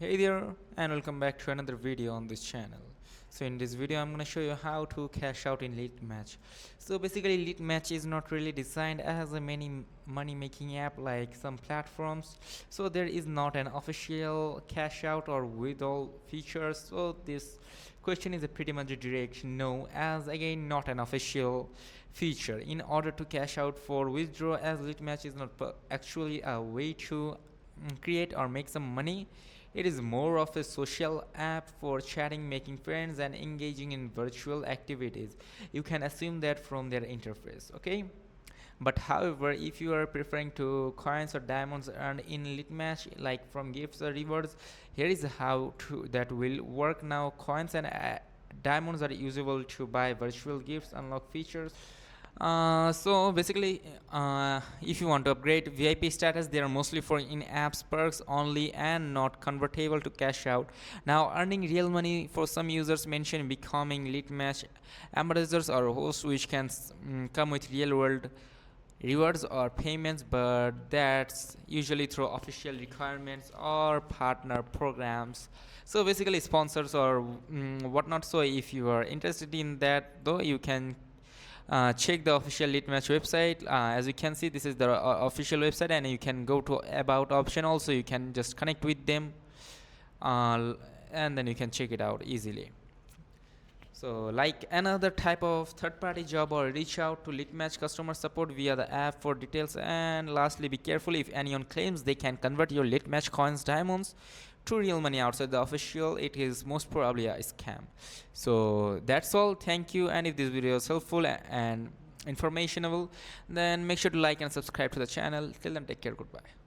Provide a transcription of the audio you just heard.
Hey there, and welcome back to another video on this channel. So in this video I'm going to show you how to cash out in Litmatch. So basically Litmatch is not really designed as a money making app like some platforms. So there is not an official cash out or withdrawal feature. So this question is a pretty much a direct no, as again not an official feature. In order to cash out for withdraw, as Litmatch is not actually a way to create or make some money. It is more of a social app for chatting, making friends, and engaging in virtual activities. You can assume that from their interface, okay? But however, if you are preferring to coins or diamonds earned in Litmatch, like from gifts or rewards, here is how that will work now. Coins and diamonds are usable to buy virtual gifts, unlock features. So basically, if you want to upgrade VIP status, they are mostly for in-apps perks only and not convertible to cash out. Now, earning real money for some users mention becoming Litmatch ambassadors or hosts, which can come with real-world rewards or payments, but that's usually through official requirements or partner programs. So basically, sponsors or whatnot. So if you are interested in that, though, you can check the official Litmatch website. As you can see, this is the official website, and you can go to about option. Also, you can just connect with them, and then you can check it out easily. So like another type of third-party job, or reach out to Litmatch customer support via the app for details. And lastly, be careful if anyone claims they can convert your Litmatch coins diamonds to real money outside the official. It is most probably a scam. So that's all. Thank you, and if this video is helpful and informational, then make sure to like and subscribe to the channel. Till then, take care. Goodbye.